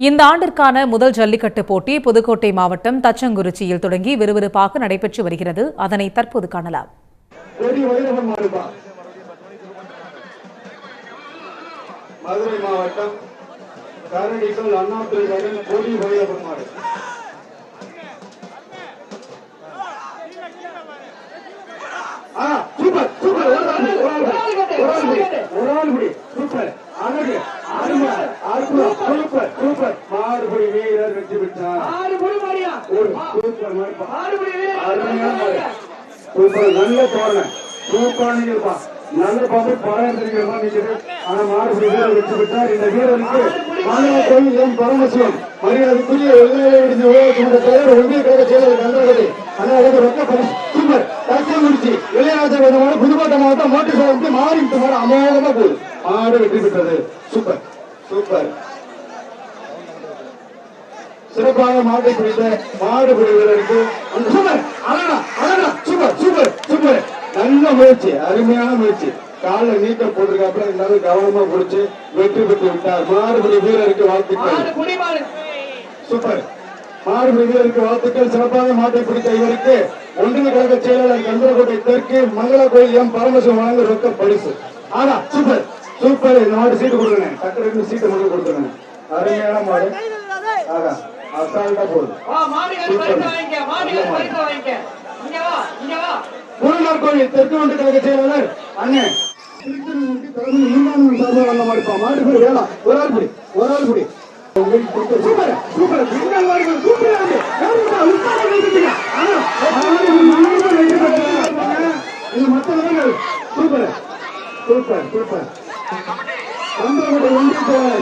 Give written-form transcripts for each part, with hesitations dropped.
இந்த ஆண்டிற்கான முதல் ஜல்லிக்கட்டு போட்டி புதுக்கோட்டை மாவட்டம் தச்சங்குறிச்சியில் தொடங்கி விறுவிறுப்பாக நடைபெற்று வருகிறது. அதனை தற்போது காணலாம். மதுரை மாவட்டம் காரணிக்கல் அண்ணாதுரை நகரில் கோடி வைரவன் மாடு. சூப்பர் சூப்பர் சூப்பர் அழகு சூப்பர் சூப்பர் மாறுபடி வீரர் வெற்றி பெற்றார். சூப்பர் நல்ல தோரணை சூப்பரான இருப்பான். நல்ல பாம்பு பாராயணம் நிற்கிறது. ஆனா மாறுபடி வீரர் வெற்றி பெற்றார். இந்த வீரருக்கு மாநில கோயில் எம் பரமசிவம் மரியாதைக்குரிய தலைவர் ஒன்றிய கழக செயலர் கந்தகதை அண்ணா ரொக்க பரிசு. சூப்பர் தச்சங்குறிச்சி இளையராஜா புதுக்கோட்டை மாவட்டம் மோட்டர் சாலை மாறி அமோகமா போகுது. மாடு வெற்றி பெற்றது. சூப்பர் சூப்பர் சிறப்பாக மாட்டை பிடித்த மாடுபிடி வீரருக்கு சூப்பர் அழகா அழகா சூப்பர் சூப்பர் சூப்பர் நல்ல முயற்சி அருமையான முயற்சி. கால நீக்க போட்டிருக்காப்புல இருந்தாலும் கவனமா பிடிச்சு வெற்றி பெற்று விட்டார். மாடுபிடி வீரருக்கு வாழ்த்துக்கள். சூப்பர் மாடுபிடி வீரருக்கு வாழ்த்துக்கள். சிறப்பாக மாட்டை பிடித்த இவருக்கு ஒன்றிய கழக செயலாளர் கந்தரகோட்டை தெற்கு மங்கள கோயில் எம் பரமசிவம் வழங்க ரொக்க பரிசு. ஆனா சூப்பர் சூப்பர். இந்த மாடு சீட்டு கொடுத்துருங்க. டக்கு சீட்டை மட்டும் கொடுத்துருங்க. அருமையான மாடு. ஆகா அசால்ட்டா போகுது. முருகர் கோயில் தெற்கு ஒன்றிய கழக செயலாளர் அண்ணன் மாடு பேர் வேணாம். ஒரு ஆள் புடி ஒரு ஆள் புடி. சூப்பர் சூப்பர் மற்ற super super super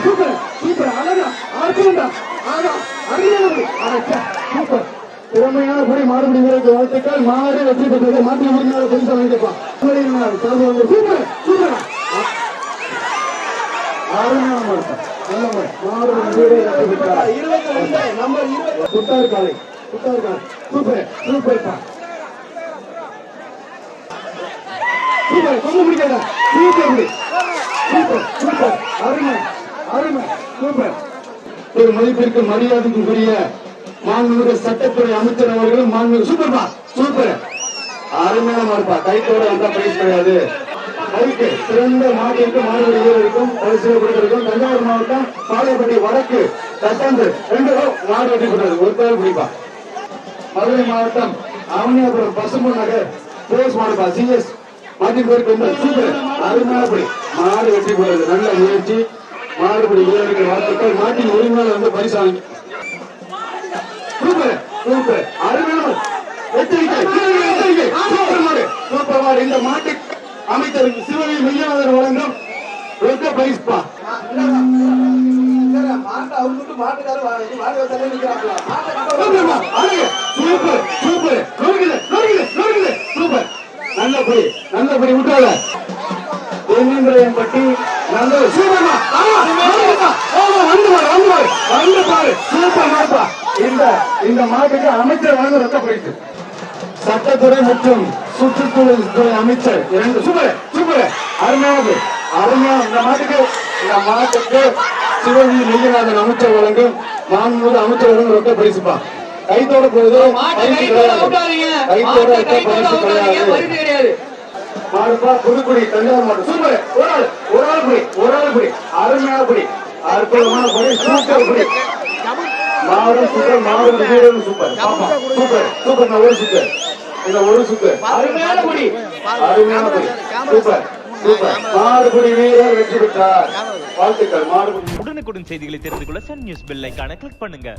super super அழகா ஆச்சரியண்டா ஆகா சூப்பர் திறமையான படி மாடுபிடி வீரருக்கு வாழ்த்துக்கள். மாடு வெற்றி பெற்றது. மாற்றி முடிஞ்சாலும் பரிசு வாங்கிப்பான். சூப்பர் சூப்பர் அருமையான மாடு குட்டாறு காலை குட்டாறு காலை சூப்பர் சூப்பர் சூப்பர் கொண்டு பிடிக்காத சூப்பர் சூப்பர் சூப்பர் அருமை அருமை சூப்பர். ஒரு மதிப்பிற்கு மரியாதைக்குரிய மாண்புமிகு சட்டத்துறை அமைச்சர் அவர்களும் மாண்புமிகு சூப்பர்பா சூப்பர் அருமையான மாடுப்பா. கைத்தோட வந்தா பிரைஸ் கிடையாது. கைக்கு சிறந்த மாட்டிற்கு மாடுபிடி வீரருக்கும் பரிசு கொடுத்திருக்கும். தஞ்சாவூர் மாவட்டம் பாளையப்பட்டி வடக்கு தட்டந்து 2 மாடு வெற்றி பெற்றது. ஒரு பேர் பிடிப்பா. மதுரை மாவட்டம் அவனியாபுரம் பசும்பு நகர் போஸ் மாடுப்பா சிஎஸ் மாட்டின் பேருக்கு சூப்பர் அருமையான படி மாடு வெற்றி பெற்றது. நல்ல முயற்சி. மாடுபிடி வீரருக்கு வாழ்த்துக்கள். மாட்டின் உரிமையாளர் வந்து பரிசு வாங்கி சூப்பர் சூப்பர் அருமையான எச்சரிக்கை சூப்பர் மாடு சூப்பர் மாடு. இந்த மாட்டு அமைச்சருக்கு சிவகங்கை மெய்யாளர் வழங்கும் ரொக்க பரிசுப்பா. சூப்பர் சூப்பர் சூப்பர் நல்லபடி நல்லபடி விட்டால பட்டி நல்ல சூப்பர் சூப்பர் மாடுப்பா. இந்த மாட்டுக்கு அமைச்சர் வழங்க ரொக்க பரிசு. சட்டத்துறை மற்றும் சுற்றுச்சூழல் துறை அமைச்சர் 2 சூப்பர் சூப்பர் அருமையானது அருமையான. இந்த மாட்டுக்கு சிவகங்கை மெய்யநாதன் அமைச்சர் வழங்கும் மாண்புமிகு அமைச்சர் வழங்கும் ரொக்க பரிசுப்பா. கைத்தோட போகுது. கைத்தோட பரிசு கிடையாது. மாடுப்பா புதுக்குடி தஞ்சாவூர் மாடு சூப்பர். ஒரு ஆள் புடி ஒரு ஆள் புடி அருமையான புடி அற்புதமான புடி சூப்பர் புடி மாடு சூப்பர் மாடு வீரர் சூப்பர் சூப்பர் சூப்பர். ஒரு சுத்தர் இந்த ஒரு சுத்தர் அருமையான புடி அருமையான புடி சூப்பர் சூப்பர் மாடுபிடி வீரர் வெற்றி பெற்றார். வாழ்த்துக்கள். மாடுபிடி உடனுக்குடன் செய்திகளை தெரிந்து கொள்ள சன் நியூஸ் பெல் ஐகானை கிளிக் பண்ணுங்க.